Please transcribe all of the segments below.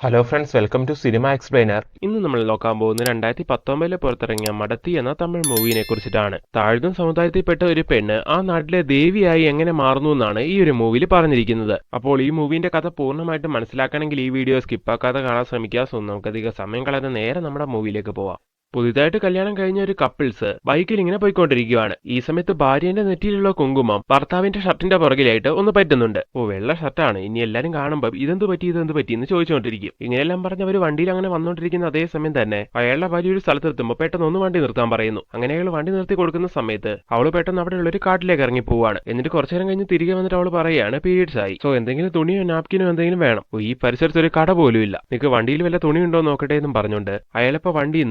Hello friends, welcome to cinema explainer. ഇന്ന് നമ്മൾ നോക്കാൻ പോകുന്ന 2019 പുറത്തിറങ്ങിയ മടത്തി എന്ന തമിഴ് മൂവിനെ കുറിച്ചിട്ടാണ്. താഴ്ന്ന സമുദായത്തിൽപ്പെട്ട ഒരു പെണ്ണ് ആ നാട്ടിലെ ദേവിയായി എങ്ങനെ മാറുന്നു എന്നാണ് ഈ ഒരു മൂവിയിൽ പറഞ്ഞിരിക്കുന്നത്. അപ്പോൾ ഈ മൂവിന്റെ കഥ പൂർണ്ണമായിട്ട് മനസ്സിലാക്കണമെങ്കിൽ ഈ വീഡിയോ സ്കിപ്പാക്കാതെ കാണാൻ ശ്രമിക്കുക. സോ നമുക്കധികം സമയം കളയാതെ നേരെ നമ്മുടെ മൂവിയിലേക്ക് പോവാം. പുതിയതായിട്ട് കല്യാണം കഴിഞ്ഞ ഒരു കപ്പിൾസ് ബൈക്കിൽ ഇങ്ങനെ പോയിക്കൊണ്ടിരിക്കുകയാണ്. ഈ സമയത്ത് ഭാര്യന്റെ നെറ്റിയിലുള്ള കുങ്കുമം ഭർത്താവിന്റെ ഷർട്ടിന്റെ പുറകിലായിട്ട് ഒന്ന് പറ്റുന്നുണ്ട്. വെള്ള ഷർട്ടാണ്. ഇനി എല്ലാരും കാണുമ്പോൾ ഇതെന്ത് പറ്റി എന്ന് ചോദിച്ചുകൊണ്ടിരിക്കും. ഇങ്ങനെയെല്ലാം പറഞ്ഞ് അവർ വണ്ടിയിൽ അങ്ങനെ വന്നുകൊണ്ടിരിക്കുന്ന അതേ സമയം തന്നെ അയാളുടെ ഭാര്യ ഒരു സ്ഥലത്തെത്തുമ്പോൾ പെട്ടെന്ന് ഒന്ന് വണ്ടി നിർത്താൻ പറയുന്നു. അങ്ങനെ അയാൾ വണ്ടി നിർത്തി കൊടുക്കുന്ന സമയത്ത് അവള് പെട്ടെന്ന് അവിടെയുള്ള ഒരു കാട്ടിലേക്ക് ഇറങ്ങി പോവാണ്. എന്നിട്ട് കുറച്ചു നേരം കഴിഞ്ഞ് തിരികെ വന്നിട്ട് അവൾ പറയുകയാണ് പീരീഡ്സ് ആയി. സോ എന്തെങ്കിലും തുണിയോ നാപ്കിനോ എന്തെങ്കിലും വേണം. ഈ പരിസരത്ത് ഒരു കട പോലും ഇല്ല. നിങ്ങൾക്ക് വണ്ടിയിൽ വല്ല തുണി ഉണ്ടോ നോക്കട്ടെ എന്നും പറഞ്ഞുകൊണ്ട് അയാളിപ്പോ വണ്ടി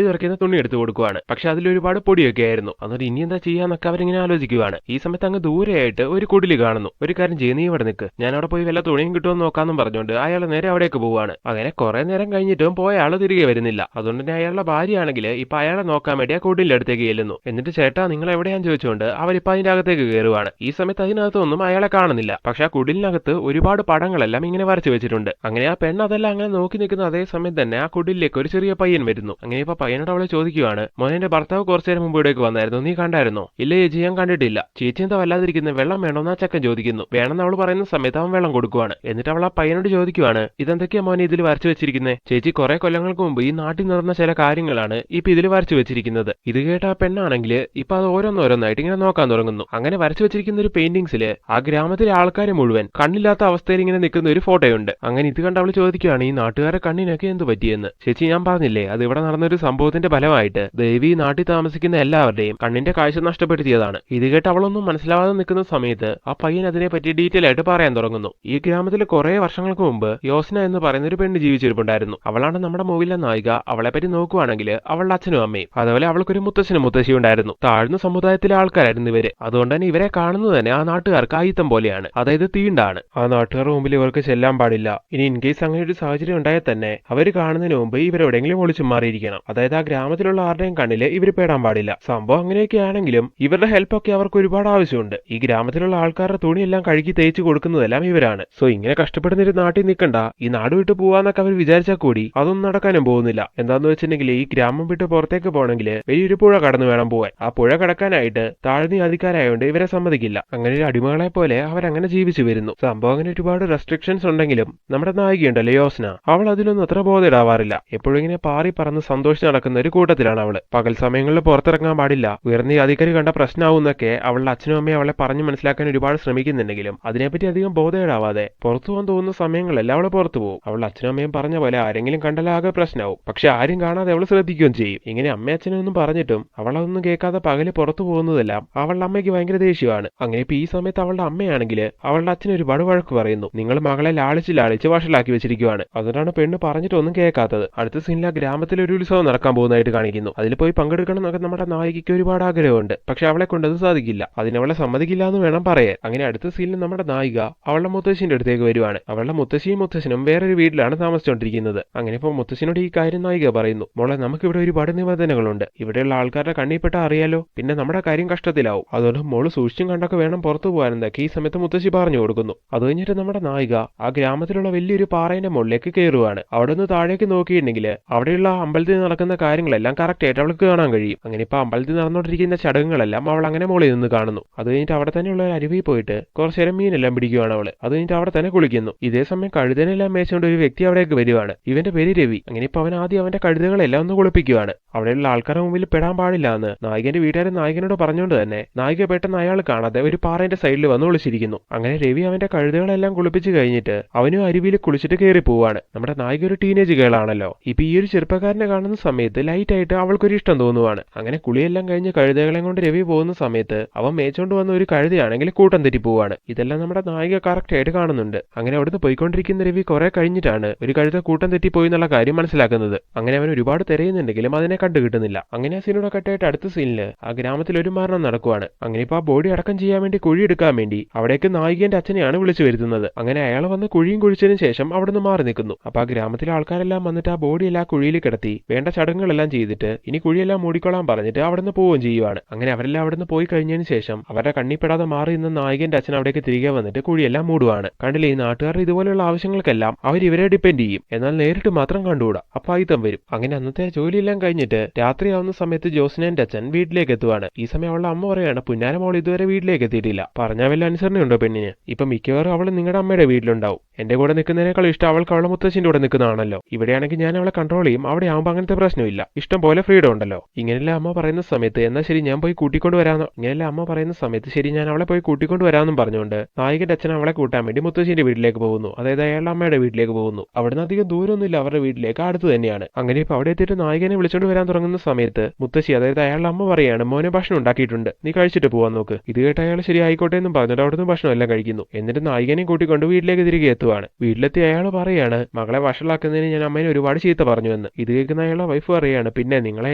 തുറക്കുന്ന തുണി എടുത്തു കൊടുക്കുവാണ്. പക്ഷെ അതിൽ ഒരുപാട് പൊടിയൊക്കെ ആയിരുന്നു. എന്നിട്ട് ഇനി എന്താ ചെയ്യാന്നൊക്കെ അവരിങ്ങനെ ആലോചിക്കുവാണ്. ഈ സമയത്ത് അങ്ങ് ദൂരെയായിട്ട് ഒരു കുടില് കാണുന്നു. ഒരു കാര്യം ചെയ്ത് നീ ഇവിടെ നിൽക്ക്, ഞാൻ അവിടെ പോയി വല്ല തുണിയും കിട്ടുമെന്ന് നോക്കാന്നും പറഞ്ഞുകൊണ്ട് അയാൾ നേരെ അവിടേക്ക് പോവാണ്. അങ്ങനെ കുറെ നേരം കഴിഞ്ഞിട്ടും പോയ ആള് തിരികെ വരുന്നില്ല. അതുകൊണ്ട് തന്നെ അയാളുടെ ഭാര്യയാണെങ്കിൽ ഇപ്പൊ അയാളെ നോക്കാൻ വേണ്ടി ആ കുടിലിന്റെ അടുത്തേക്ക് ചെല്ലുന്നു. എന്നിട്ട് ചേട്ടാ നിങ്ങൾ എവിടെയാന്ന് ചോദിച്ചുകൊണ്ട് അവരിപ്പോ അതിന്റെ അകത്തേക്ക് കയറുവാണ്. ഈ സമയത്ത് അതിനകത്തൊന്നും അയാളെ കാണുന്നില്ല. പക്ഷെ ആ കുടിലിനകത്ത് ഒരുപാട് പടങ്ങളെല്ലാം ഇങ്ങനെ വരച്ചു വെച്ചിട്ടുണ്ട്. അങ്ങനെ ആ പെണ്ണ് അതെല്ലാം അങ്ങനെ നോക്കി നിൽക്കുന്ന അതേ സമയം തന്നെ ആ കുടിലേക്ക് ഒരു ചെറിയ പയ്യൻ വരുന്നു. അങ്ങനെ ഇപ്പൊ പയ്യനോട് അവളെ ചോദിക്കുവാണ്, മോനെ ഭർത്താവ് കുറച്ചു നേരം മുമ്പ് ഇവിടേക്ക് വന്നായിരുന്നു, നീ കണ്ടായിരുന്നോ? ഇല്ല ചേച്ചി, ഞാൻ കണ്ടിട്ടില്ല. ചേച്ചി എന്താ വല്ലാതിരിക്കുന്നത്, വെള്ളം വേണോന്ന് ആ ചക്കൻ ചോദിക്കുന്നു. വേണമെന്ന് അവൾ പറയുന്ന സമയത്ത് അവൻ വെള്ളം കൊടുക്കുവാണ്. എന്നിട്ട് അവൾ ആ പയ്യനോട് ചോദിക്കുവാണ്, ഇതെന്തൊക്കെയാ മോനെ ഇതിൽ വരച്ചു വെച്ചിരിക്കുന്നത്? ചേച്ചി കുറെ കൊല്ലങ്ങൾക്ക് മുമ്പ് ഈ നാട്ടിൽ നടന്ന ചില കാര്യങ്ങളാണ് ഇപ്പൊ ഇതിൽ വരച്ചു വെച്ചിരിക്കുന്നത്. ഇത് കേട്ട ആ പെണ്ണാണെങ്കിൽ ഇപ്പൊ അത് ഓരോന്നോരോന്നായിട്ട് ഇങ്ങനെ നോക്കാൻ തുടങ്ങുന്നു. അങ്ങനെ വരച്ചു വെച്ചിരിക്കുന്ന ഒരു പെയിന്റിങ്സില് ആ ഗ്രാമത്തിലെ ആൾക്കാരെ മുഴുവൻ കണ്ണില്ലാത്ത അവസ്ഥയിൽ ഇങ്ങനെ നിൽക്കുന്ന ഒരു ഫോട്ടോയുണ്ട്. അങ്ങനെ ഇത് കണ്ട് അവൾ ചോദിക്കുകയാണ്, ഈ നാട്ടുകാരെ കണ്ണിനൊക്കെ എന്ത് പറ്റിയെന്ന്. ചേച്ചി ഞാൻ പറഞ്ഞില്ലേ, അത് ഇവിടെ നടന്നൊരു സംഭവത്തിന്റെ ഫലമായിട്ട് ദേവി നാട്ടിൽ താമസിക്കുന്ന എല്ലാവരുടെയും കണ്ണിന്റെ കാഴ്ച നഷ്ടപ്പെടുത്തിയതാണ്. ഇത് കേട്ട് അവളൊന്നും മനസ്സിലാവാതെ നിൽക്കുന്ന സമയത്ത് ആ പയ്യൻ അതിനെപ്പറ്റി ഡീറ്റെയിൽ ആയിട്ട് പറയാൻ തുടങ്ങുന്നു. ഈ ഗ്രാമത്തിൽ കുറെ വർഷങ്ങൾക്ക് മുമ്പ് യോസ്ന എന്ന് പറയുന്ന ഒരു പെണ്ണ് ജീവിച്ചിരിപ്പുണ്ടായിരുന്നു. അവളാണ് നമ്മുടെ മൂവിലെ നായിക. അവളെ പറ്റി നോക്കുവാണെങ്കിൽ അവളുടെ അച്ഛനും അമ്മയും അതുപോലെ അവൾക്കൊരു മുത്തച്ഛനും മുത്തശ്ശിയും ഉണ്ടായിരുന്നു. താഴ്ന്ന സമുദായത്തിലെ ആൾക്കാരായിരുന്നു ഇവര്. അതുകൊണ്ട് തന്നെ ഇവരെ കാണുന്നത് തന്നെ ആ നാട്ടുകാർക്ക് ആയിത്തം പോലെയാണ്, അതായത് തീണ്ടാണ്. ആ നാട്ടുകാരുടെ മുമ്പിൽ ഇവർക്ക് ചെല്ലാൻ പാടില്ല. ഇനി ഇൻ കേസ് അങ്ങനെ ഒരു സാഹചര്യം ഉണ്ടായാൽ തന്നെ അവർ കാണുന്നതിന് മുമ്പ് ഇവരെവിടെയെങ്കിലും ഒളിച്ചു മാറിയിരിക്കണം. അതായത് ആ ഗ്രാമത്തിലുള്ള ആരുടെയും കണ്ണില് ഇവർ പേടാൻ പാടില്ല. സംഭവം അങ്ങനെയൊക്കെ ആണെങ്കിലും ഇവരുടെ ഹെൽപ്പൊക്കെ അവർക്ക് ഒരുപാട് ആവശ്യമുണ്ട്. ഈ ഗ്രാമത്തിലുള്ള ആൾക്കാരുടെ തുണിയെല്ലാം കഴുകി തേച്ച് കൊടുക്കുന്നതെല്ലാം ഇവരാണ്. സോ ഇങ്ങനെ കഷ്ടപ്പെടുന്ന ഒരു നാട്ടിൽ നിൽക്കണ്ട, ഈ നാട് വിട്ട് പോവാന്നൊക്കെ അവർ വിചാരിച്ചാൽ കൂടി അതൊന്നും നടക്കാനും പോകുന്നില്ല. എന്താന്ന് വെച്ചിട്ടുണ്ടെങ്കിൽ ഈ ഗ്രാമം വിട്ട് പുറത്തേക്ക് പോകണമെങ്കിൽ വലിയൊരു പുഴ കടന്നു വേണം പോവാൻ. ആ പുഴ കടക്കാനായിട്ട് താഴ്ന്ന അധികാരായോണ്ട് ഇവരെ സമ്മതിക്കില്ല. അങ്ങനെ ഒരു അടിമകളെ പോലെ അവരങ്ങനെ ജീവിച്ചു വരുന്നു. സംഭവം അങ്ങനെ ഒരുപാട് റെസ്ട്രിക്ഷൻസ് ഉണ്ടെങ്കിലും നമ്മുടെ നായികയുണ്ടല്ലോ യോസ്ന, അവൾ അതിലൊന്നും അത്ര ബോധമിടാവാറില്ല. എപ്പോഴും ഇങ്ങനെ പാറി പറന്ന് സന്തോഷിച്ച് നടക്കുന്ന ഒരു കൂട്ടത്തിലാണ് അവള്. പകൽ സമയങ്ങളിൽ പുറത്തിറങ്ങാൻ പാടില്ല, ഉയർന്ന അധികാരി കണ്ട പ്രശ്നമാവുന്നൊക്കെ അവളുടെ അച്ഛനും അമ്മയും അവളെ പറഞ്ഞു മനസ്സിലാക്കാൻ ഒരുപാട് ശ്രമിക്കുന്നുണ്ടെങ്കിലും അതിനെപ്പറ്റി അധികം ബോധമിടാവാതെ പുറത്തു പോകാൻ തോന്നുന്ന സമയങ്ങളെല്ലാം അവള് പുറത്തു പോകും. അവളുടെ അച്ഛനും അമ്മയും പറഞ്ഞ പോലെ ആരെങ്കിലും കണ്ടാലാകെ പ്രശ്നമാവും. പക്ഷെ ആരും കാണാതെ അവള് ശ്രദ്ധിക്കുകയും ചെയ്യും. ഇങ്ങനെ അമ്മയച്ഛനും ഒന്നും പറഞ്ഞിട്ടും അവളതൊന്നും കേൾക്കാതെ പകല് പുറത്തു പോകുന്നതെല്ലാം അവളുടെ അമ്മയ്ക്ക് ഭയങ്കര ദേഷ്യമാണ്. അങ്ങനെ ഇപ്പൊ ഈ സമയത്ത് അവളുടെ അമ്മയാണെങ്കിൽ അവളുടെ അച്ഛന് ഒരുപാട് വഴക്ക് പറയുന്നു. നിങ്ങൾ മകളെ ലാളിച്ച് വഷളാക്കി വെച്ചിരിക്കുവാണ്. അതുകൊണ്ടാണ് പെണ്ണ് പറഞ്ഞിട്ടൊന്നും കേൾക്കാത്തത്. അടുത്ത സീനിൽ ആ ഗ്രാമത്തിൽ ഒരു ഉത്സവം നടക്കാൻ പോകുന്നതായിട്ട് കാണിക്കുന്നു. അതിൽ പോയി പങ്കെടുക്കണം എന്നൊക്കെ നമ്മുടെ നായികയ്ക്ക് ഒരുപാട് ആഗ്രഹമുണ്ട്. പക്ഷെ അവളെ കൊണ്ടത് സാധിക്കില്ല. അതിനവളെ സമ്മതിക്കില്ല എന്ന് വേണം പറയാൻ. അങ്ങനെ അടുത്ത സീനിൽ നമ്മുടെ നായിക അവളുടെ മുത്തശ്ശിന്റെ അടുത്തേക്ക് വരുവാണ്. അവളുടെ മുത്തശ്ശിയും മുത്തശ്ശനും വേറൊരു വീട്ടിലാണ് താമസിച്ചുകൊണ്ടിരിക്കുന്നത്. അങ്ങനെ ഇപ്പോൾ മുത്തശ്ശിനോട് ഈ കാര്യം നായിക പറയുന്നു, മോളെ നമുക്കിവിടെ ഒരുപാട് നിബന്ധനകളുണ്ട്. ഇവിടെയുള്ള ആൾക്കാരുടെ കണ്ണിൽപ്പെട്ട അറിയാലോ, പിന്നെ നമ്മുടെ കാര്യം കഷ്ടത്തിലാവും. അതുകൊണ്ട് മോള് സൂക്ഷിച്ചും കണ്ടൊക്കെ വേണം പുറത്തു പോകാനെന്നൊക്കെ ഈ സമയത്ത് മുത്തശ്ശി പറഞ്ഞു കൊടുക്കുന്നു. അത് കഴിഞ്ഞിട്ട് നമ്മുടെ നായിക ആ ഗ്രാമത്തിലുള്ള വലിയൊരു പാറയുടെ മുകളിലേക്ക് കയറുവാണ്. അവിടെ നിന്ന് താഴേക്ക് നോക്കിയിട്ടുണ്ടെങ്കിൽ അവിടെയുള്ള അമ്പലത്തിൽ നടക്കുന്ന കാര്യങ്ങളെല്ലാം കറക്റ്റ് ആയിട്ട് അവൾക്ക് കാണാൻ കഴിയും. അങ്ങനെ ഇപ്പൊ അമ്പലത്തിൽ നടന്നുകൊണ്ടിരിക്കുന്ന ചടങ്ങുകളെല്ലാം അവൾ അങ്ങനെ മുകളിൽ നിന്ന് കാണുന്നു. അത് കഴിഞ്ഞിട്ട് അവിടെ തന്നെയുള്ള ഒരു അരുവിയിൽ പോയിട്ട് കുറച്ചു നേരം മീനെല്ലാം പിടിക്കുകയാണ് അവള്. അത് കഴിഞ്ഞിട്ട് അവിടെ തന്നെ കുളിക്കുന്നു. ഇതേ സമയം കഴുതനെല്ലാം മേച്ചുകൊണ്ട് ഒരു വ്യക്തി അവിടേക്ക് വരുവാണ്. ഇവന്റെ പേര് രവി. അങ്ങനെ ഇപ്പൊ അവൻ ആദ്യം അവന്റെ കഴുതകളെല്ലാം ഒന്ന് കുളിപ്പിക്കുകയാണ്. അവിടെയുള്ള ആൾക്കാരുടെ മുമ്പിൽ പെടാൻ പാടില്ല എന്ന് നായികന്റെ വീട്ടുകാരൻ നായികനോട് പറഞ്ഞുകൊണ്ട് തന്നെ നായിക പെട്ടെന്ന് അയാൾ കാണാതെ ഒരു പാറയുടെ സൈഡിൽ വന്ന് ഒളിച്ചിരിക്കുന്നു. അങ്ങനെ രവി അവന്റെ കഴുതകളെല്ലാം കുളിപ്പിച്ച് കഴിഞ്ഞിട്ട് അവനും അരുവിയിൽ കുളിച്ചിട്ട് കയറി പോവാണ്. നമ്മുടെ നായിക ഒരു ടീനേജ് ഗേളാണല്ലോ. ഇപ്പൊ ഈ ഒരു ചെറുപ്പക്കാരനെ കാണുന്ന സമയത്ത് ലൈറ്റ് ആയിട്ട് അവൾക്കൊരു ഇഷ്ടം തോന്നുവാണ്. അങ്ങനെ കുളിയെല്ലാം കഴിഞ്ഞ് കഴുതകളെ കൊണ്ട് രവി പോകുന്ന സമയത്ത് അവൻ മേച്ചോണ്ട് വന്ന ഒരു കഴുതയാണെങ്കിൽ കൂട്ടം തെറ്റി പോവാണ്. ഇതെല്ലാം നമ്മുടെ നായിക കറക്റ്റ് ആയിട്ട് കാണുന്നുണ്ട്. അങ്ങനെ അവിടുന്ന് പോയിക്കൊണ്ടിരിക്കുന്ന രവി കുറെ കഴിഞ്ഞിട്ടാണ് ഒരു കഴുത കൂട്ടം തെറ്റിപ്പോയി എന്നുള്ള കാര്യം മനസ്സിലാക്കുന്നത്. അങ്ങനെ അവൻ ഒരുപാട് തിരയുന്നുണ്ടെങ്കിലും അതിനെ കണ്ടു കിട്ടുന്നില്ല. അങ്ങനെ ആ സീനോടെ കട്ടായിട്ട് അടുത്ത സീനില് ആ ഗ്രാമത്തിൽ ഒരു മരണം നടക്കുവാണ്. അങ്ങനെ ഇപ്പൊ ആ ബോഡി അടക്കം ചെയ്യാൻ വേണ്ടി കുഴി എടുക്കാൻ വേണ്ടി അവിടേക്ക് നായികന്റെ അച്ഛനെയാണ് വിളിച്ചു വരുത്തുന്നത്. അങ്ങനെ അയാൾ വന്ന് കുഴിയും കുഴിച്ചതിന് ശേഷം അവിടുന്ന് മാറി നിൽക്കുന്നു. അപ്പൊ ആ ഗ്രാമത്തിലെ ആൾക്കാരെല്ലാം വന്നിട്ട് ആ ബോഡി എല്ലാ കുഴിയിൽ കിടത്തി വേണ്ട ചടങ്ങ് ചടങ്ങുകളെല്ലാം ചെയ്തിട്ട് ഇനി കുഴിയെല്ലാം മൂടിക്കൊള്ളാൻ പറഞ്ഞിട്ട് അവിടുന്ന് പോവുകയും ചെയ്യുവാണ്. അങ്ങനെ അവരെല്ലാം അവിടുന്ന് പോയി കഴിഞ്ഞതിന് ശേഷം അവരുടെ കണ്ണിപ്പെടാതെ മാറി നിന്ന നായകന്റെ അച്ഛൻ അവിടേക്ക് തിരികെ വന്നിട്ട് കുഴിയെല്ലാം മൂടുവാണ്. കണ്ടില്ലേ, ഈ നാട്ടുകാരുടെ ഇതുപോലെയുള്ള ആവശ്യങ്ങൾക്കെല്ലാം അവർ ഇവരെ ഡിപ്പെൻഡ് ചെയ്യും, എന്നാൽ നേരിട്ട് മാത്രം കണ്ടുകൂടാ. അപ്പൊ ആയുധം വരും. അങ്ങനെ അന്നത്തെ ജോലിയെല്ലാം കഴിഞ്ഞിട്ട് രാത്രിയാവുന്ന സമയത്ത് ജോസ്നന്റെ അച്ഛൻ വീട്ടിലേക്ക് എത്തുവാണ്. ഈ സമയം അവളുടെ അമ്മ പറയാണ്, പുന്നാര മോൾ ഇതുവരെ വീട്ടിലേക്ക് എത്തിയിട്ടില്ല. പറഞ്ഞാൽ വല്ല അനുസരണയുണ്ടോ പെണ്ണിന്? ഇപ്പൊ മിക്കവാറും അവൾ നിങ്ങളുടെ അമ്മയുടെ വീട്ടിലുണ്ടാവും. എന്റെ കൂടെ നിൽക്കുന്നതിനേക്കാൾ ഇഷ്ടം അവൾക്ക് അവളെ മുത്തച്ഛന്റെ കൂടെ നിൽക്കുന്നതാണല്ലോ. ഇവിടെയാണെങ്കിൽ ഞാൻ അവളെ കൺട്രോൾ ചെയ്യും, അവിടെ ആവുമ്പോൾ അങ്ങനത്തെ പ്രശ്നമില്ല, ഇഷ്ടം പോലെ ഫ്രീഡം ഉണ്ടല്ലോ. ഇങ്ങനെയല്ല അമ്മ പറയുന്ന സമയത്ത് എന്നാൽ ശരി ഞാൻ പോയി കൂട്ടിക്കൊണ്ട് വരാമെന്ന് ഇങ്ങനെയല്ല അമ്മ പറയുന്ന സമയത്ത് ശരി ഞാൻ അവളെ പോയി കൂട്ടിക്കൊണ്ട് വരാമെന്നും പറഞ്ഞുകൊണ്ട് നായകന്റെ അച്ഛൻ അവളെ കൂട്ടാൻ വേണ്ടി മുത്തശ്ശിന്റെ വീട്ടിലേക്ക് പോകുന്നു. അതായത് അയാളുടെ അമ്മയുടെ വീട്ടിലേക്ക് പോകുന്നു. അവിടുന്ന് അധികം ദൂരമൊന്നുമില്ല അവരുടെ വീട്ടിലേക്ക്, അടുത്ത് തന്നെയാണ്. അങ്ങനെ ഇപ്പൊ അവിടെ എത്തിയിട്ട് നായകനെ വിളിച്ചോണ്ട് വരാൻ തുടങ്ങുന്ന സമയത്ത് മുത്തശ്ശി അതായത് അയാളുടെ അമ്മ പറയാണ്, മോനെ ഭക്ഷണം ഉണ്ടാക്കിയിട്ടുണ്ട്, നീ കഴിച്ചിട്ട് പോവാൻ നോക്ക്. ഇത് കേട്ട് അയാൾ ശരി ആയിക്കോട്ടെ എന്നും പറഞ്ഞിട്ട് അവിടുന്ന് ഭക്ഷണം എല്ലാം കഴിക്കുന്നു. എന്നിട്ട് നായകനെയും കൂട്ടിക്കൊണ്ട് വീട്ടിലേക്ക് തിരികെ എത്തുവാണ്. വീട്ടിലെത്തി അയാൾ പറയാണ്, മകളെ വഷളാക്കുന്നതിന് ഞാൻ അമ്മേനെ ഒരുപാട് ചീത്ത പറഞ്ഞു എന്ന്. ഇത് കേൾക്കുന്ന അയാളുടെ വൈഫ് പറയാണ്, പിന്നെ നിങ്ങളെ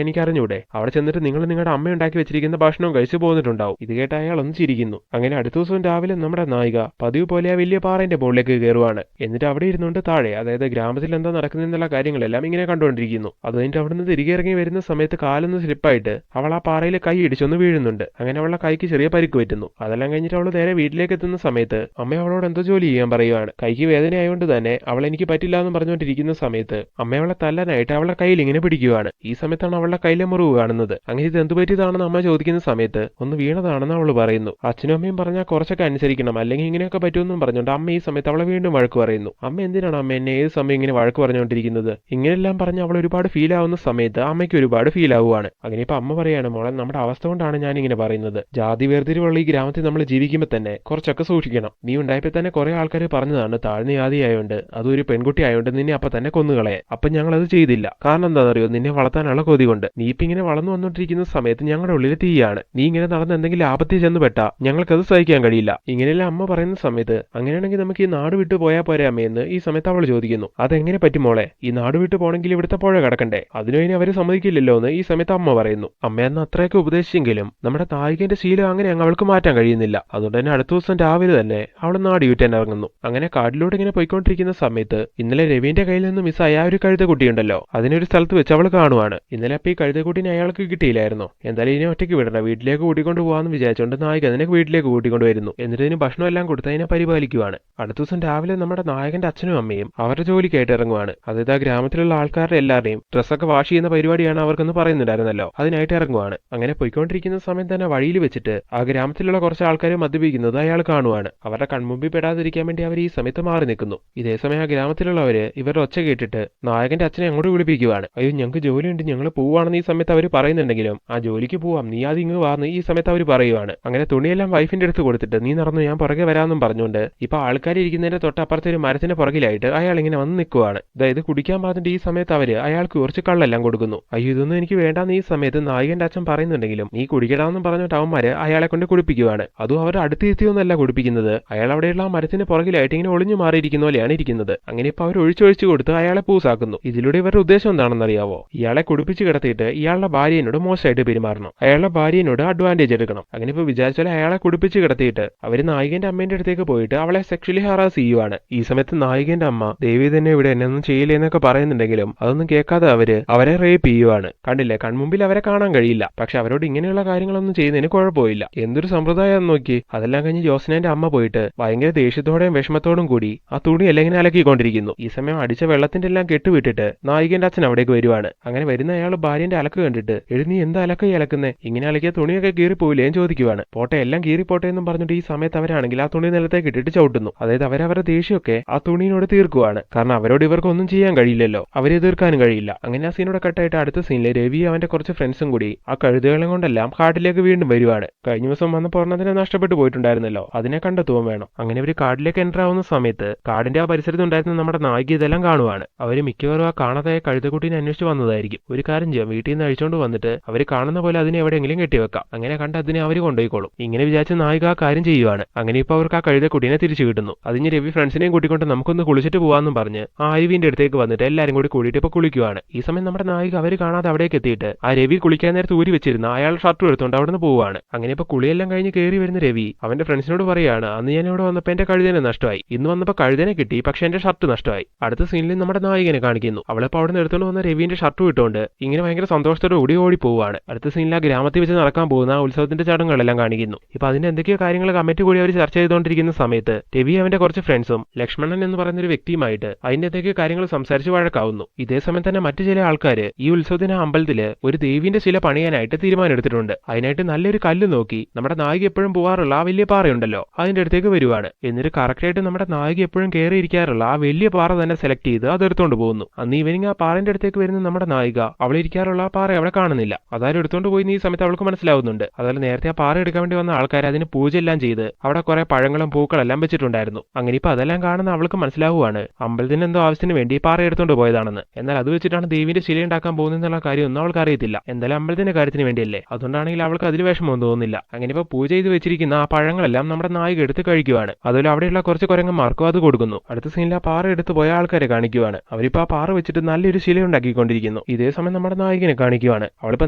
എനിക്ക് അറിഞ്ഞൂടെ? അവിടെ ചെന്നിട്ട് നിങ്ങൾ നിങ്ങളുടെ അമ്മ ഉണ്ടാക്കി വെച്ചിരിക്കുന്ന ഭക്ഷണവും കഴിച്ചു പോന്നിട്ടുണ്ടാവും. ഇത് കേട്ട് അയാൾ ഒന്ന് ചിരിക്കുന്നു. അങ്ങനെ അടുത്ത ദിവസം രാവിലെ നമ്മുടെ നായിക പതിവ് പോലെ ആ വലിയ പാറന്റെ മുകളിലേക്ക് കയറുവാണ്. എന്നിട്ട് അവിടെ ഇരുന്നുകൊണ്ട് താഴെ അതായത് ഗ്രാമത്തിൽ എന്താ നടക്കുന്നതെന്നുള്ള കാര്യങ്ങളെല്ലാം ഇങ്ങനെ കണ്ടുകൊണ്ടിരിക്കുന്നു. അത് കഴിഞ്ഞിട്ട് അവിടുന്ന് തിരികെ ഇറങ്ങി വരുന്ന സമയത്ത് കാലൊന്ന് സ്ലിപ്പായിട്ട് അവൾ ആ പാറയിൽ കൈ ഇടിച്ചൊന്ന് വീഴുന്നുണ്ട്. അങ്ങനെ അവളുടെ കൈക്ക് ചെറിയ പരിക്ക് പറ്റുന്നു. അതെല്ലാം കഴിഞ്ഞിട്ട് അവൾ നേരെ വീട്ടിലേക്ക് എത്തുന്ന സമയത്ത് അമ്മ അവളോട് എന്തോ ജോലി ചെയ്യാൻ പറയുവാണ്. കൈക്ക് വേദനയായതുകൊണ്ട് തന്നെ അവൾ എനിക്ക് പറ്റില്ല എന്ന് പറഞ്ഞുകൊണ്ടിരിക്കുന്ന സമയത്ത് അമ്മ അവളെ തല്ലാനായിട്ട് അവളുടെ കയ്യിൽ ഇങ്ങനെ പിടിക്കുവാണ്. ഈ സമയത്താണ് അവളുടെ കയ്യിലെ മുറിവ് കാണുന്നത്. അങ്ങനെ ഇത് എന്ത് പറ്റിയതാണെന്ന് അമ്മ ചോദിക്കുന്ന സമയത്ത് ഒന്ന് വീണതാണെന്ന് അവൾ പറയുന്നു. അച്ഛനും അമ്മയും പറഞ്ഞാൽ കുറച്ചൊക്കെ അനുസരിക്കണം, അല്ലെങ്കിൽ ഇങ്ങനെയൊക്കെ പറ്റുമെന്നും പറഞ്ഞുകൊണ്ട് അമ്മ ഈ സമയത്ത് അവളെ വീണ്ടും വഴക്ക് പറയുന്നു. അമ്മ എന്തിനാണ് അമ്മ എന്നെ ഏത് സമയം ഇങ്ങനെ വഴക്ക് പറഞ്ഞുകൊണ്ടിരിക്കുന്നത്? ഇങ്ങനെയെല്ലാം പറഞ്ഞ് അവൾ ഒരുപാട് ഫീൽ ആവുന്ന സമയത്ത് അമ്മയ്ക്ക് ഒരുപാട് ഫീൽ ആവുകയാണ്. അങ്ങനെ ഇപ്പൊ അമ്മ പറയാണ്, മോളെ നമ്മുടെ അവസ്ഥ കൊണ്ടാണ് ഞാൻ ഇങ്ങനെ പറയുന്നത്. ജാതി വേർതിരിവുള്ള ഈ ഗ്രാമത്തിൽ നമ്മൾ ജീവിക്കുമ്പോൾ തന്നെ കുറച്ചൊക്കെ സൂക്ഷിക്കണം. നീ ഉണ്ടായപ്പോൾ തന്നെ കുറെ ആൾക്കാർ പറഞ്ഞതാണ് താഴ്ന്ന ജാതി ആയതുകൊണ്ട് അതൊരു പെൺകുട്ടി ആയതുകൊണ്ട് നിന്നെ അപ്പൊ തന്നെ കൊന്നുകളയെ. അപ്പൊ ഞങ്ങൾ അത് ചെയ്തില്ല. കാരണം എന്താണെന്നറിയോ? നിന്നെ വളർത്താനുള്ള കൊതി കൊണ്ട്. നീ ഇപ്പൊ ഇങ്ങനെ വളർന്നു വന്നോണ്ടിരിക്കുന്ന സമയത്ത് ഞങ്ങളുടെ ഉള്ളിൽ തീയാണ്. നീ ഇങ്ങനെ നടന്ന് എന്തെങ്കിലും ആപത്തിൽ ചെന്ന് പെട്ടാ ഞങ്ങൾക്കത് സഹിക്കാൻ കഴിയില്ല. ഇങ്ങനെയെല്ലാം അമ്മ പറയുന്ന സമയത്ത് അങ്ങനെയാണെങ്കിൽ നമുക്ക് ഈ നാട് വിട്ടു പോയാൽ പോരെ അമ്മയെന്ന് ഈ സമയത്ത് അവൾ ചോദിക്കുന്നു. അതെങ്ങനെ പറ്റും മോളെ? ഈ നാട് വിട്ടു പോകണമെങ്കിൽ ഇവിടുത്തെ പുഴ കിടക്കണ്ടേ? അതിനു ഇനി അവര് സമ്മതിക്കില്ലല്ലോ എന്ന് ഈ സമയത്ത് അമ്മ പറയുന്നു. അമ്മയെന്ന് അത്രയൊക്കെ ഉപദേശിച്ചെങ്കിലും നമ്മുടെ നായികന്റെ ശീലം അങ്ങനെ അങ്ങ് അവൾക്ക് മാറ്റാൻ കഴിയുന്നില്ല. അതുകൊണ്ട് തന്നെ അടുത്ത ദിവസം രാവിലെ തന്നെ അവൾ നാട് വിട്ടാൻ ഇറങ്ങുന്നു. അങ്ങനെ കാട്ടിലൂടെ ഇങ്ങനെ പോയിക്കൊണ്ടിരിക്കുന്ന സമയത്ത് ഇന്നലെ രവിന്റെ കയ്യിൽ നിന്ന് മിസ്സായ ആ ഒരു കഴുതക്കുട്ടിയുണ്ടല്ലോ, അതിനൊരു സ്ഥലത്ത് വെച്ച് അവൾ കാണുവാണ്. ഇന്നലെ അപ്പൊ ഈ കഴുതക്കുട്ടിനെ അയാൾക്ക് കിട്ടിയില്ലായിരുന്നു. എന്തായാലും ഇനി ഒറ്റയ്ക്ക് വിടണ്ട, വീട്ടിലേക്ക് കൂട്ടിക്കൊണ്ട് പോകാന്ന് വിചാരിച്ചുകൊണ്ട് നായിക അതിനെ വീട്ടിലേക്ക് കൂട്ടിക്കൊണ്ട് വരുന്നു. എന്നിട്ട് ഇതിന് ഭക്ഷണം എല്ലാം കൊടുത്ത് അതിനെ പരിപാലിക്കുവാണ്. അടുത്ത ദിവസം രാവിലെ നമ്മുടെ നായകന്റെ അച്ഛനും അമ്മയും അവരുടെ ജോലിക്കായിട്ട് ഇറങ്ങുവാണ്. അതായത് ആ ഗ്രാമത്തിലുള്ള ആൾക്കാരുടെ എല്ലാവരുടെയും ഡ്രസ്സൊക്കെ വാഷ് ചെയ്യുന്ന പരിപാടിയാണ് അവർക്കെന്ന് പറയുന്നുണ്ടായിരുന്നല്ലോ, അതിനായിട്ട് ഇറങ്ങുവാണ്. അങ്ങനെ പോയിക്കൊണ്ടിരിക്കുന്ന സമയം തന്നെ വഴിയിൽ വെച്ചിട്ട് ആ ഗ്രാമത്തിലുള്ള കുറച്ച് ആൾക്കാരെ മദ്യപിക്കുന്നത് അയാൾ കാണുവാണ്. അവരുടെ കൺമുമ്പിൽ പെടാതിരിക്കാൻ വേണ്ടി അവർ ഈ സമയത്ത് മാറി നിൽക്കുന്നു. ഇതേ സമയം ആ ഗ്രാമത്തിലുള്ളവര് ഇവരുടെ ഒച്ച കേട്ടിട്ട് നായകന്റെ അച്ഛനെ അങ്ങോട്ട് വിളിപ്പിക്കുവാണ്. അയ്യോ ഞങ്ങൾക്ക് ജോലിയുണ്ട്, ഞങ്ങൾ പോവാണെന്ന് ഈ സമയത്ത് അവർ പറയുന്നുണ്ടെങ്കിലും ആ ജോലിക്ക് പോവാം, നീ ആദ്യം ഇങ്ങ് വാന്ന് ഈ സമയത്ത് അവർ പറയുവാണ്. അങ്ങനെ തുണിയെല്ലാം വൈഫിന്റെ അടുത്ത് കൊടുത്തിട്ട് നീ നടന്നു, ഞാൻ പുറകെ വരാമെന്നും പറഞ്ഞുകൊണ്ട് ഇപ്പൊ ആൾക്കാർ ഇരിക്കുന്നതിന്റെ തൊട്ടപ്പുറത്തെ ഒരു മരത്തിന്റെ പുറകിലായിട്ട് അയാൾ ഇങ്ങനെ വന്ന് നിൽക്കുവാണ്. അതായത് കുടിക്കാൻ പറഞ്ഞിട്ട് ഈ സമയത്ത് അവര് അയാൾക്ക് കുറച്ച് കള്ളെല്ലാം കൊടുക്കുന്നു. അയ്യോ ഇതൊന്നും എനിക്ക് വേണ്ടാന്ന് ഈ സമയത്ത് നായകന്റെ അച്ഛൻ പറയുന്നുണ്ടെങ്കിലും നീ കുടിക്കടാമെന്നും പറഞ്ഞിട്ട് അവന്മാര് അയാളെ കൊണ്ട് കുടിപ്പിക്കുവാണ്. അതും അവർ അടുത്തെത്തിയൊന്നല്ല കുടിപ്പിക്കുന്നത്, അയാൾ അവിടെയുള്ള ആ മരത്തിന് പുറകിലായിട്ട് ഇങ്ങനെ ഒളിഞ്ഞു മാറിയിരിക്കുന്ന പോലെയാണ് ഇരിക്കുന്നത്. അങ്ങനെ ഇപ്പൊ അവർ ഒഴിച്ചൊഴിച്ചു കൊടുത്ത് അയാളെ പൂസാക്കുന്നു. ഇതിലൂടെ ഇവരുടെ ഉദ്ദേശം എന്താണെന്നറിയാവോ? ഇയാളെ കുടിപ്പിച്ച് കിടത്തിയിട്ട് ഇയാളുടെ ഭാര്യയോട് മോശമായിട്ട് പെരുമാറണം, അയാളുടെ ഭാര്യയോട് അഡ്വാൻറ്റേജ് എടുക്കണം. അങ്ങനെ ഇപ്പൊ വിചാരിച്ചാൽ അയാളെ കുടിപ്പിച്ച് കിടത്തിയിട്ട് അവര് നായികന്റെ അമ്മേന്റെ അടുത്തേക്ക് പോയിട്ട് അവളെ സെക്ഷലി ഹറാസ് ചെയ്യുവാണ്. ഈ സമയത്ത് നായികന്റെ അമ്മ ദേവി തന്നെ ഇവിടെ എന്നെ ഒന്നും ചെയ്യില്ല എന്നൊക്കെ പറയുന്നുണ്ടെങ്കിലും അതൊന്നും കേൾക്കാതെ അവരെ റേപ്പ് ചെയ്യുവാണ്. കണ്ടില്ലേ, കൺമുമ്പിൽ അവരെ കാണാൻ കഴിയില്ല, പക്ഷെ അവരോട് ഇങ്ങനെയുള്ള കാര്യങ്ങളൊന്നും ചെയ്യുന്നതിന് കുഴപ്പമില്ല. എന്തൊരു സമ്പ്രദായം നോക്കി. അതെല്ലാം കഴിഞ്ഞ് ജോസ്നന്റെ അമ്മ പോയിട്ട് ഭയങ്കര ദേഷ്യത്തോടെയും വിഷമത്തോടും കൂടി ആ തുണി എല്ലാം ഇങ്ങനെ അലക്കിക്കൊണ്ടിരിക്കുന്നു. ഈ സമയം അടിച്ച വെള്ളത്തിന്റെ എല്ലാം കെട്ടുവിട്ടിട്ട് നായികന്റെ അച്ഛൻ അവിടേക്ക് വരുവാണ്. അങ്ങനെ വരുന്ന അയാൾ ഭാര്യന്റെ അലക്ക് കണ്ടിട്ട് എഴുതി നീ എന്താ അലക്ക അലക്കുന്നേ, ഇങ്ങനെ അലക്കിയ തുണിയൊക്കെ കീറിപ്പോയില്ലേ എന്ന് ചോദിക്കുവാണ്. പോട്ടെ എല്ലാം കീറിപ്പോട്ടെ എന്നും പറഞ്ഞിട്ട് ഈ സമയത്ത് അവരാണെങ്കിൽ ആ തുണി നിലത്തേക്ക് ഇട്ടിട്ട് ചവിട്ടുന്നു. അതായത് അവരവരുടെ ദേഷ്യമൊക്കെ ആ തുണിയോട് തീർക്കുവാണ്. കാരണം അവരോട് ഇവർക്കൊന്നും ചെയ്യാൻ കഴിയില്ലല്ലോ, അവരെ തീർക്കാനും കഴിയില്ല. അങ്ങനെ ആ സീനോടെ കട്ടായിട്ട് അടുത്ത സീനില് രവി അവന്റെ കുറച്ച് ഫ്രണ്ട്സും കൂടി ആ കഴുതുകളെ കൊണ്ടെല്ലാം കാട്ടിലേക്ക് വീണ്ടും വരുവാണ്. കഴിഞ്ഞ ദിവസം വന്നപ്പോൾ ഒരെണ്ണത്തിനെ നഷ്ടപ്പെട്ടു പോയിട്ടുണ്ടായിരുന്നല്ലോ, അതിനെ കണ്ടെത്തുവാൻ വേണം. അങ്ങനെ അവർ കാട്ടിലേക്ക് എൻ്റർ ആവുന്ന സമയത്ത് കാടിന്റെ ആ പരിസരത്ത് ഉണ്ടായിരുന്ന നമ്മുടെ നായിക ഇതെല്ലാം കാണുവാണ്. അവര് മിക്കവാറും ആ കാണാതായ കഴുതക്കുട്ടീനെ അന്വേഷിച്ച് വന്നതായിരിക്കും. ഒരു കാര്യം ചെയ്യാം, വീട്ടിൽ നിന്ന് അഴിച്ചോണ്ട് വന്നിട്ട് അവര് കാണുന്ന പോലെ അതിനെ എവിടെയെങ്കിലും കെട്ടിവെക്കാം. അങ്ങനെ കണ്ട് അതിനെ അവര് കൊണ്ടുപോയിക്കോളും. ഇങ്ങനെ വിചാരിച്ച നായിക ആ കാര്യം ചെയ്യുവാണ്. അങ്ങനെ ഇപ്പൊ അവർക്ക് ആ കഴുതക്കുട്ടീനെ തിരിച്ചു കിട്ടുന്നു. അതിന് രവി ഫ്രണ്ട്സിനെയും കൂട്ടിക്കൊണ്ട് നമുക്കൊന്ന് കുളിച്ചിട്ട് പോവാന്നും പറഞ്ഞ് ആ അരുവിന്റെ അടുത്തേക്ക് വന്നിട്ട് എല്ലാരും കൂടി കൂടിയിട്ട് ഇപ്പൊ കുളിക്കുവാണ്. ഈ സമയം നമ്മുടെ നായിക അവര് കാണാതെ അവിടേക്ക് എത്തിയിട്ട് ആ രവി കുളിക്കാൻ നേരത്ത് ഊരി വെച്ചിരുന്ന അയാൾ ഷർട്ട് എടുത്തോണ്ട് അവിടെ നിന്ന് പോവാണ്. അങ്ങനെ ഇപ്പൊ കുളിയെല്ലാം കഴിഞ്ഞ് കയറി വരുന്ന രവി അവന്റെ ഫ്രണ്ട്സിനോട് പറയാണ്, അന്ന് ഞാൻ ഇവിടെ വന്നപ്പോ എന്റെ കഴുതനെ നഷ്ടമായി, ഇന്ന് വന്നപ്പോ കഴുതനെ കിട്ടി, പക്ഷെ എന്റെ ഷർട്ട് നഷ്ടമായി. അടുത്ത സീനിൽ നമ്മുടെ നായികനെ കാണിക്കുന്നു. അവളിപ്പോ അവിടെ നിന്ന് എടുത്തോണ്ട് വന്ന രവിന്റെ ഷർട്ട് ഷർട്ടും ഇട്ടുകൊണ്ട് ഇങ്ങനെ ഭയങ്കര സന്തോഷത്തോടെ ഓടി പോവുകയാണ്. അടുത്ത സീനിൽ ആ ഗ്രാമത്തിൽ വെച്ച് നടക്കാൻ പോകുന്ന ഉത്സവത്തിന്റെ ചടങ്ങുകളെല്ലാം കാണിക്കുന്നു. ഇപ്പൊ അതിന്റെ എന്തൊക്കെയോ കാര്യങ്ങൾ കമ്മിറ്റി കൂടി അവർ ചർച്ച ചെയ്തുകൊണ്ടിരിക്കുന്ന സമയത്ത് രവി അവന്റെ കുറച്ച് ഫ്രണ്ട്സും ലക്ഷ്മണൻ എന്ന് പറയുന്ന ഒരു വ്യക്തിയുമായിട്ട് അതിന്റെ എന്തൊക്കെയോ കാര്യങ്ങൾ സംസാരിച്ച് വഴക്കാവുന്നു. ഇതേ സമയം തന്നെ മറ്റു ചില ആൾക്കാര് ഈ ഉത്സവത്തിന് അമ്പലത്തില് ഒരു ദേവീന്റെ ശില പണിയാനായിട്ട് തീരുമാനം എടുത്തിട്ടുണ്ട്. അതിനായിട്ട് നല്ലൊരു കല്ല് നോക്കി നമ്മുടെ നായിക എപ്പോഴും പോകാറുള്ള ആ വലിയ പാറയുണ്ടല്ലോ അതിന്റെ അടുത്തേക്ക് വരുവാണ്. എന്നിട്ട് കറക്റ്റായിട്ട് നമ്മുടെ നായിക എപ്പോഴും കയറിയിരിക്കാറുള്ള ആ വലിയ പാറ തന്നെ സെലക്ട് ചെയ്ത് അതെടുത്തോണ്ട് പോകുന്നു. അന്ന് ഈവനിങ് ആ പാറന്റെ അടുത്തേക്ക് വരുന്ന നമ്മുടെ നായിക അവൾ ഇരിക്കാറുള്ള ആ പാറ അവിടെ കാണുന്നില്ല. അതായത് എടുത്തോണ്ട് പോയി ഈ സമയത്ത് അവൾക്ക് മനസ്സിലാവുന്നുണ്ട്. അതുപോലെ നേരത്തെ ആ പാറ എടുക്കാൻ വേണ്ടി വന്ന ആൾക്കാർ അതിന് പൂജയെല്ലാം ചെയ്ത് അവിടെ കുറെ പഴങ്ങളും പൂക്കളെല്ലാം വെച്ചിട്ടുണ്ടായിരുന്നു. അങ്ങനെ ഇപ്പൊ അതെല്ലാം കാണുന്ന അവൾക്ക് മനസ്സിലാവുകയാണ് അമ്പലത്തിന് എന്തോ ആവശ്യത്തിന് വേണ്ടി പാറ എടുത്തോണ്ട് പോയതാണെന്ന്. എന്നാൽ അത് വെച്ചിട്ടാണ് ദേവിന്റെ ശില ഉണ്ടാക്കാൻ പോകുന്നുള്ള കാര്യമൊന്നും അവൾക്ക് അറിയത്തില്ല. എന്തായാലും അമ്പലത്തിന്റെ കാര്യത്തിന് വേണ്ടിയല്ലേ, അതുകൊണ്ടാണെങ്കിൽ അവൾക്ക് അതിൽ വിഷമമൊന്നും തോന്നുന്നില്ല. അങ്ങനെ ഇപ്പൊ പൂജ ചെയ്ത് വെച്ചിരിക്കുന്ന ആ പഴങ്ങളെല്ലാം നമ്മുടെ നായിക എടുത്ത് കഴിക്കുവാണ്. അതുപോലെ അവിടെയുള്ള കുറച്ച് കുരങ്ങന്മാർക്കും അത് കൊടുക്കുന്നു. അടുത്ത സീനിൽ ആ പാറ എടുത്ത് പോയ ആൾക്കാരെ കാണിക്കുവാണ്. അവരിപ്പോ ആ പാറ വെച്ചിട്ട് നല്ലൊരു ശില ഉണ്ടാക്കിക്കൊണ്ടിരിക്കുന്നു. ഇതേ സമയം നമ്മുടെ നായികനെ കാണിക്കുവാണ്. അവളിപ്പോ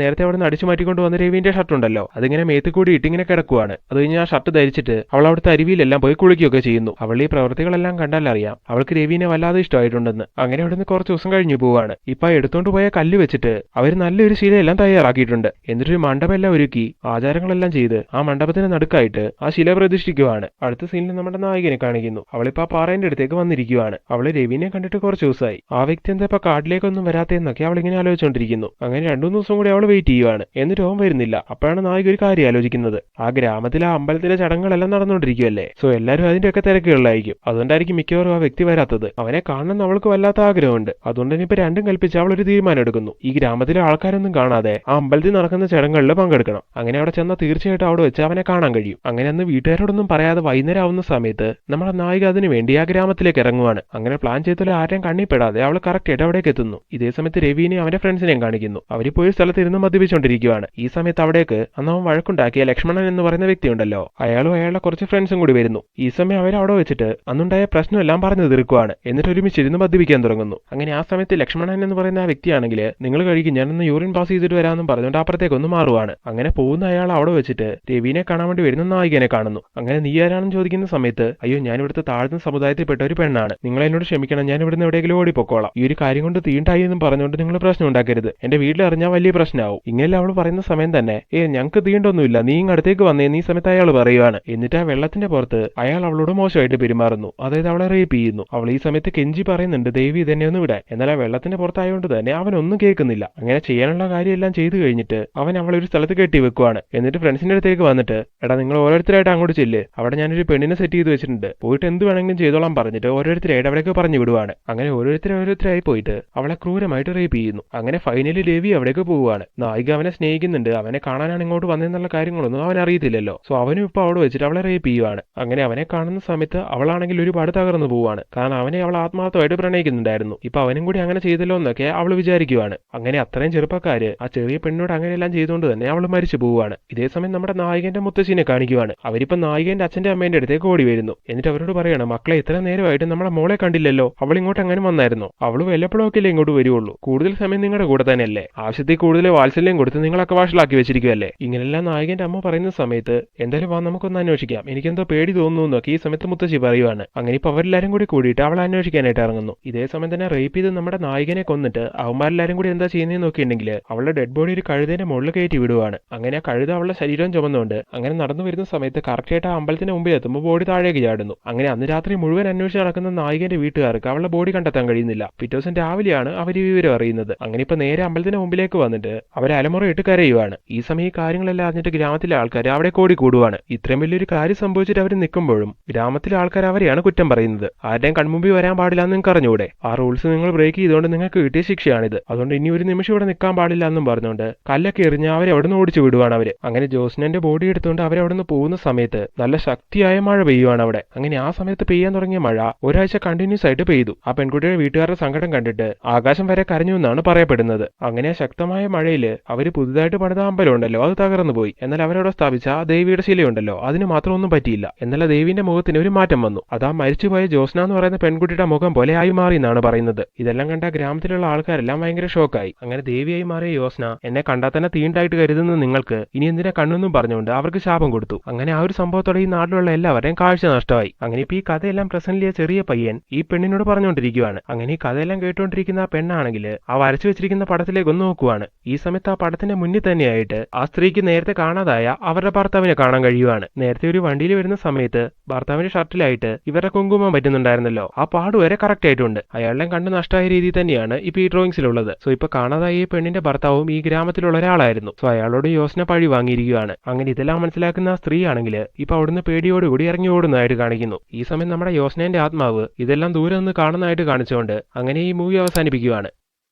നേരത്തെ അവിടെ നിന്ന് അടിച്ചു മാറ്റിക്കൊണ്ട് വന്ന രവിന്റെ ഷർട്ട് ഉണ്ടല്ലോ അതിങ്ങനെ മേത്ത് കൂടി ഇട്ടിങ്ങനെ കിടക്കുവാണ്. അത് കഴിഞ്ഞ് ആ ഷർട്ട് ധരിച്ചിട്ട് അവൾ അവിടുത്തെ അരുവിയിലെല്ലാം പോയി കുളിക്കുകയൊക്കെ ചെയ്യുന്നു. അവൾ ഈ പ്രവൃത്തികളെല്ലാം കണ്ടാലറിയാം അവൾക്ക് രവിനെ വല്ലാതെ ഇഷ്ടമായിട്ടുണ്ടെന്ന്. അങ്ങനെ അവിടെ നിന്ന് കുറച്ച് ദിവസം കഴിഞ്ഞു പോവാണ്. ഇപ്പൊ എടുത്തോണ്ട് പോയ കല്ല് വെച്ചിട്ട് അവർ നല്ലൊരു ശിലയെല്ലാം തയ്യാറാക്കിയിട്ടുണ്ട്. എന്നിട്ടൊരു മണ്ഡപം എല്ലാം ഒരുക്കി ആചാരങ്ങളെല്ലാം ചെയ്ത് ആ മണ്ഡപത്തിന് നടുക്കായിട്ട് ആ ശില പ്രതിഷ്ഠിക്കുവാണ്. അടുത്ത സീനിൽ നമ്മുടെ നായികനെ കാണിക്കുന്നു. അവളിപ്പോ ആ പാറേന്റെ അടുത്തേക്ക് വന്നിരിക്കുവാണ്. അവള് രവിനെ കണ്ടിട്ട് കുറച്ച് ദിവസമായി. ആ വ്യക്തി എന്താ ഇപ്പൊ കാട്ടിലേക്കൊന്നും വരാത്തെന്നൊക്കെ അവൾ ഇങ്ങനെ ആലോചിച്ചുകൊണ്ടിരിക്കുന്നു. അങ്ങനെ 2-3 ദിവസം കൂടി അവൾ വെയിറ്റ് ചെയ്യുവാണ്. എന്നിട്ട് ഓൻ വരുന്നില്ല. അപ്പോഴാണ് നായിക ഒരു കാര്യം ആലോചിക്കുന്നത്. ആ ഗ്രാമത്തിലെ അമ്പലത്തിലെ ചടങ്ങുകളെല്ലാം നടന്നുകൊണ്ടിരിക്കുകയല്ലേ. സോ എല്ലാവരും അതിന്റെയൊക്കെ തിരക്കുകളിലായിരിക്കും. അതുകൊണ്ടായിരിക്കും മിക്കവാറും ആ വ്യക്തി വരാത്തത്. അവനെ കാണണമെന്ന് അവൾക്ക് വല്ലാത്ത ആഗ്രഹമുണ്ട്. അതുകൊണ്ട് തന്നെ ഇപ്പൊ രണ്ടും കൽപ്പിച്ച് അവൾ ഒരു തീരുമാനം എടുക്കുന്നു. ഈ ഗ്രാമത്തിലെ ആൾക്കാരൊന്നും കാണാതെ ആ അമ്പലത്തിൽ നടക്കുന്ന ചടങ്ങുകളിൽ പങ്കെടുക്കണം. അങ്ങനെ അവിടെ ചെന്നാൽ തീർച്ചയായിട്ടും അവിടെ വെച്ച് അവനെ കാണാൻ കഴിയും. അങ്ങനെ അന്ന് വീട്ടുകാരോടൊന്നും പറയാതെ വൈകുന്നേരം ആവുന്ന സമയത്ത് നമ്മുടെ നായിക അതിനു വേണ്ടി ആ ഗ്രാമത്തിലേക്ക് ഇറങ്ങുവാണ്. അങ്ങനെ പ്ലാൻ ചെയ്തല്ലോ ആരെയും കണ്ണിപ്പെടാതെ അവൾ കറക്റ്റ് ആയിട്ട് അവിടേക്ക് എത്തുന്നു. ഇതേ സമയത്ത് രവിനെയും അവന്റെ ഫ്രണ്ട്സിനെയും കാണിക്കുന്നു. അവരിപ്പോ ഒരു സ്ഥലത്ത് ഇരുന്ന് മദ്യപിച്ചുകൊണ്ടിരിക്കുകയാണ്. ഈ സമയത്ത് അവിടേക്ക് അന്ന് അവൻ വഴക്കുണ്ടാക്കിയ ലക്ഷ്മണൻ എന്ന് പറയുന്ന വ്യക്തി ഉണ്ടല്ലോ അയാളും അയാളുടെ കുറച്ച് ഫ്രണ്ട്സും കൂടി വരുന്നു. ഈ സമയം അവർ അവിടെ വെച്ചിട്ട് അന്നുണ്ടായ പ്രശ്നമെല്ലാം പറഞ്ഞു തീർക്കുവാണ്. എന്നിട്ട് ഒരുമിച്ചിരുന്ന് മദ്യപിക്കാൻ തുടങ്ങുന്നു. അങ്ങനെ ആ സമയത്ത് ലക്ഷ്മണൻ എന്ന് പറയുന്ന ആ വ്യക്തിയാണെങ്കിൽ നിങ്ങൾ കഴിക്കും ഞാനൊന്ന് യൂറിൻ പാസ് ചെയ്തിട്ട് വരാമെന്നും പറഞ്ഞുകൊണ്ട് അപ്പുറത്തേക്കൊന്ന് മാറുവാണ്. അങ്ങനെ പോകുന്ന അയാൾ അവിടെ വെച്ചിട്ട് രവിനെ കാണാൻ വേണ്ടി വരുന്ന നായികനെ കാണുന്നു. അങ്ങനെ നീ ആരാണെന്ന് ചോദിക്കുന്ന സമയത്ത് അയ്യോ ഞാൻ ഇവിടുത്തെ താഴ്ന്ന സമുദായത്തിൽപ്പെട്ട ഒരു പെണ്ണാണ്, നിങ്ങൾ എന്നോട് ക്ഷമിക്കണം, ഞാൻ ഇവിടുന്ന് എവിടെയെങ്കിലും ഓടിപ്പോക്കോളാം, ഈ ഒരു കാര്യം കൊണ്ട് തീണ്ടായി എന്നും പറഞ്ഞുകൊണ്ട് നിങ്ങൾ പ്രശ്നം ഉണ്ടാക്കരുത്, എന്റെ വീട്ടിൽ അറിഞ്ഞാൽ വലിയ പ്രശ്നമാവും. ഇങ്ങനെ അവൾ പറയുന്ന സമയം തന്നെ ഞങ്ങൾക്ക് തീണ്ടൊന്നുമില്ല, നീ അടുത്തേക്ക് വന്നേ ഈ സമയത്ത് അയാൾ പറയുവാണ്. എന്നിട്ട് ആ വെള്ളത്തിന്റെ പുറത്ത് അയാൾ അവളോട് മോശമായിട്ട് പെരുമാറുന്നു. അതായത് അവളെ റേപ്പ് ചെയ്യുന്നു. അവൾ ഈ സമയത്ത് കെഞ്ചി പറയുന്നുണ്ട് ദേവി ഇതന്നെ ഒന്ന് വിടാൻ. എന്നാൽ ആ വെള്ളത്തിന്റെ പുറത്തായതുകൊണ്ട് തന്നെ അവനൊന്നും കേൾക്കുന്നില്ല. അങ്ങനെ ചെയ്യാനുള്ള കാര്യമെല്ലാം ചെയ്തു കഴിഞ്ഞിട്ട് അവൻ അവളെ ഒരു സ്ഥലത്ത് കെട്ടി വെക്കുവാണ്. എന്നിട്ട് ഫ്രണ്ട്സിന്റെ അടുത്തേക്ക് വന്നിട്ട് എടാ നിങ്ങൾ ഓരോരുത്തരായിട്ട് അങ്ങോട്ട് ചെല്ല്, അവിടെ ഞാനൊരു പെണ്ണിനെ സെറ്റ് ചെയ്ത് വെച്ചിട്ടുണ്ട്, പോയിട്ട് എന്ത് വേണമെങ്കിലും ചെയ്തോളാം പറഞ്ഞിട്ട് ഓരോരുത്തരായിട്ട് അവിടേക്ക് പറഞ്ഞു വിടുവാണ്. അങ്ങനെ ഓരോരുത്തരായി പോയിട്ട് അവളെ ക്രൂരമായിട്ട് റേപ്പ് ചെയ്യുന്നു. അങ്ങനെ ഫൈനലി രവി അവിടേക്ക് പോവുകയാണ്. നായിക അവനെ സ്നേഹിക്കുന്നുണ്ട്, അവനെ കാണാനാണ് ഇങ്ങോട്ട് വന്നെന്നുള്ള കാര്യങ്ങളൊന്നും അവൻ അറിയത്തില്ലല്ലോ. സോ അവനും ഇപ്പൊ അവിടെ വെച്ചിട്ട് അവളെ റേപ്പ് ചെയ്യുവാണ്. അങ്ങനെ അവനെ കാണുന്ന സമയത്ത് അവളാണെങ്കിൽ ഒരുപാട് തകർന്നു പോവാണ്. കാരണം അവനെ അവൾ ആത്മാർത്ഥമായിട്ട് പ്രണയിക്കുന്നുണ്ടായിരുന്നു. ഇപ്പൊ അവനും കൂടി അങ്ങനെ ചെയ്തല്ലോ എന്നൊക്കെ അവൾ വിചാരിക്കുവാണ്. അങ്ങനെ അത്രയും ചെറുപ്പക്കാര് ആ ചെറിയ പെണ്ണോട് അങ്ങനെയെല്ലാം ചെയ്തുകൊണ്ട് തന്നെ അവൾ മരിച്ചു പോവുകയാണ്. ഇതേ സമയം നമ്മുടെ നായികന്റെ മുത്തശ്ശിനെ കാണിക്കുവാണ്. അവരിപ്പോ നായികന്റെ അച്ഛന്റെ അമ്മേന്റെ അടുത്തേക്ക് ഓടി വരുന്നു. എന്നിട്ട് അവരോട് പറയാണ് മക്കളെ ഇത്ര നേരമായിട്ട് നമ്മളെ മോളെ കണ്ടില്ലല്ലോ, അവൾ ഇങ്ങോട്ട് അങ്ങനെ വന്നായിരുന്നു, അവള് വല്ലപ്പോഴൊക്കെ ഇങ്ങോട്ട് വരുവുള്ളൂ, കൂടുതൽ സമയം നിങ്ങളുടെ കൂടെ തന്നെയല്ലേ, ആവശ്യത്തിൽ കൂടുതൽ വാത്സല്യം കൊടുത്ത് നിങ്ങളൊക്കെ വാഷലാക്കി വെച്ചിരിക്കുവല്ലേ. ഇങ്ങനെല്ലാം നായകന്റെ അമ്മ പറയുന്ന സമയത്ത് എന്തായാലും വാ നമുക്കൊന്ന് അന്വേഷിക്കാം, എനിക്കെന്തോ പേടി തോന്നുന്നു എന്നൊക്കെ ഈ സമയത്ത് മുത്തശ്ശി പറയുവാണ്. അങ്ങനെ ഇപ്പൊ അവരെല്ലാരും കൂടിയിട്ട് അവളെ അന്വേഷിക്കാനായിട്ട് ഇറങ്ങുന്നു. ഇതേ സമയം തന്നെ റേപ്പ് ചെയ്ത് നമ്മുടെ നായകനെ കൊന്നിട്ട് അവന്മാരെല്ലാരും കൂടി എന്താ ചെയ്യുന്നതെന്ന് നോക്കിയിട്ടുണ്ടെങ്കിൽ അവളുടെ ഡെഡ് ബോഡി ഒരു കഴുതേന്റെ മുകളിൽ കയറ്റി വിടുവാണ്. അങ്ങനെ ആ കഴുത അവളുടെ ശരീരം ചുമന്നുകൊണ്ട് അങ്ങനെ നടന്നു വരുന്ന സമയത്ത് കറക്റ്റായിട്ട് ആ അമ്പലത്തിന്റെ മുമ്പിൽ എത്തുമ്പോൾ ബോഡി താഴേക്ക് ചാടുന്നു. അങ്ങനെ അന്ന് രാത്രി മുഴുവൻ അന്വേഷിച്ച് നടക്കുന്ന നായികന്റെ വീട്ടുകാർക്ക് അവളുടെ ബോഡി കണ്ടെത്താൻ കഴിയുന്നില്ല. പിറ്റേ ദിവസം രാവിലെയാണ് അവർ ഈ വിവരം അറിയുന്നത്. അങ്ങനെ ഇപ്പൊ നേരെ അമ്പലത്തിന്റെ മുമ്പിലേക്ക് വന്നിട്ട് അവർ അലമുറ ഇട്ട് കരയുവാണ്. ഈ സമയം ഈ കാര്യങ്ങളെല്ലാം അറിഞ്ഞിട്ട് ഗ്രാമത്തിലെ ആൾക്കാർ അവിടെ കൂടുവാണ്. ഇത്രയും വലിയൊരു കാര്യം സംഭവിച്ചിട്ട് അവർ നിൽക്കുമ്പോഴും ഗ്രാമത്തിലെ ആൾക്കാർ അവരെയാണ് കുറ്റം പറയുന്നത്. ആരുടെയും കൺമുമ്പിൽ വരാൻ പാടില്ല എന്ന് നിങ്ങൾക്ക് അറിഞ്ഞൂടെ, ആ റൂൾസ് നിങ്ങൾ ബ്രേക്ക് ചെയ്തുകൊണ്ട് നിങ്ങൾക്ക് കിട്ടിയ ശിക്ഷയാണിത്, അതുകൊണ്ട് ഇനി ഒരു നിമിഷം ഇവിടെ നിൽക്കാൻ പാടില്ല എന്നും പറഞ്ഞുകൊണ്ട് കല്ലൊക്കെ എറിഞ്ഞ് അവരെ അവിടെ നിന്ന് ഓടിച്ചു വിടുവാണ് അവര്. അങ്ങനെ ജോസ്നന്റെ ബോഡി എടുത്തുകൊണ്ട് അവരവിടെ നിന്ന് പോകുന്ന സമയത്ത് നല്ല ശക്തിയായ മഴ പെയ്യുവാണ് അവിടെ. അങ്ങനെ ആ സമയത്ത് പെയ്യാൻ തുടങ്ങിയ മഴ ഒരാഴ്ച കണ്ടിന്യൂസ് ആയിട്ട് പെയ്തു. ആ പെൺകുട്ടിയുടെ വീട്ടുകാരുടെ സങ്കടം കണ്ടിട്ട് ആകാശം വരെ കരഞ്ഞു എന്നാണ് പറയപ്പെടുന്നത്. അങ്ങനെ ശക്തമായ മഴയില് അവര് പുതുതായിട്ട് പണിത അമ്പലം ഉണ്ടല്ലോ അത് തകർന്നു പോയി. എന്നാൽ അവരവിടെ സ്ഥാപിച്ച ആ ദേവിയുടെ ശിലയുണ്ടല്ലോ അതിന് മാത്രം ഒന്നും പറ്റിയില്ല. എന്നാൽ ദേവിന്റെ മുഖത്തിന് ഒരു മാറ്റം വന്നു. അതാ മരിച്ചുപോയ ജോസ്ന എന്ന് പറയുന്ന പെൺകുട്ടിയുടെ മുഖം പോലെ ആയി മാറി എന്നാണ് പറയുന്നത്. ഇതെല്ലാം കണ്ട ഗ്രാമത്തിലുള്ള ആൾക്കാരെല്ലാം ഭയങ്കര ഷോക്കായി. അങ്ങനെ ദേവിയായി മാറിയ ജോസ്ന എന്നെ കണ്ടാൽ തന്നെ തീണ്ടായിട്ട് കരുതുന്ന നിങ്ങൾക്ക് ഇനി എന്തിനാ കണ്ണെന്നും പറഞ്ഞുകൊണ്ട് അവർക്ക് ശാപം കൊടുത്തു. അങ്ങനെ ആ ഒരു സംഭവത്തോടെ ഈ നാട്ടിലുള്ള എല്ലാവരുടെയും കാഴ്ച നഷ്ടമായി. അങ്ങനെ ഇപ്പൊ ഈ കഥയെല്ലാം പ്രസന്റിലെ ചെറിയ പയ്യൻ ഈ പെണ്ണിനോട് പറഞ്ഞുകൊണ്ടിരിക്കുകയാണ്. അങ്ങനെ ഈ കഥയെല്ലാം കേട്ടുകൊണ്ടിരിക്കുന്ന ആ പെണ്ണാണെങ്കിൽ ആ വരച്ചു വെച്ചിരിക്കുന്ന പടത്തിലേക്ക് ഒന്ന് നോക്കുവാണ്. ഈ സമയത്ത് ആ പടത്തിന്റെ മുന്നിൽ തന്നെയായിട്ട് ആ സ്ത്രീക്ക് നേരത്തെ കാണാതായ അവരുടെ ഭർത്താവിനെ കാണാൻ കഴിയുവാണ്. നേരത്തെ ഒരു വണ്ടിയിൽ വരുന്ന സമയത്ത് ഭർത്താവിന്റെ ഷർട്ടിലായിട്ട് ഇവരുടെ കുങ്കുമം പറ്റുന്നുണ്ടായിരുന്നല്ലോ, ആ പാട് വരെ കറക്റ്റ് ആയിട്ടുണ്ട്. അയാളുടെ കണ്ണ് നഷ്ടമായ രീതി തന്നെയാണ് ഇപ്പൊ ഈ ഡ്രോയിങ്സിലുള്ളത്. സോ ഇപ്പൊ കാണാതായ ഈ പെണ്ണിന്റെ ഭർത്താവും ഈ ഗ്രാമത്തിലുള്ള ഒരാളായിരുന്നു. സോ അയാളോട് യോസ്ന പഴി വാങ്ങിയിരിക്കുകയാണ്. അങ്ങനെ ഇതെല്ലാം മനസ്സിലാക്കുന്ന ആ സ്ത്രീ ആണെങ്കിൽ ഇപ്പൊ അവിടുന്ന് പേടിയോടുകൂടി ഇറങ്ങി ഓടുന്നതായിട്ട് കാണിക്കുന്നു. ഈ സമയം നമ്മുടെ യോസ്നന്റെ ആത്മാവ് ഇതെല്ലാം ദൂരെ നിന്ന് കാണുന്നതായിട്ട് കാണിച്ചുകൊണ്ട് അങ്ങനെ ഈ മൂവി അവസാനിപ്പിക്കുകയാണ്.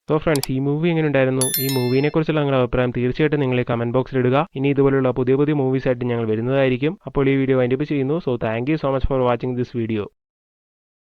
സോ ഫ്രണ്ട്സ്, ഈ മൂവി എങ്ങനെ ഉണ്ടായിരുന്നു? ഈ മൂവിനെ കുറിച്ചുള്ള നിങ്ങളുടെ അഭിപ്രായം തീർച്ചയായിട്ടും നിങ്ങൾ കമന്റ് ബോക്സിൽ ഇടുക. ഇനി ഇതുപോലുള്ള പുതിയ പുതിയ മൂവീസ് ആയിട്ട് ഞങ്ങൾ വരുന്നതായിരിക്കും. അപ്പോൾ ഈ വീഡിയോ വൈൻഡപ്പ് ചെയ്യുന്നു. So thank you so much for watching this video.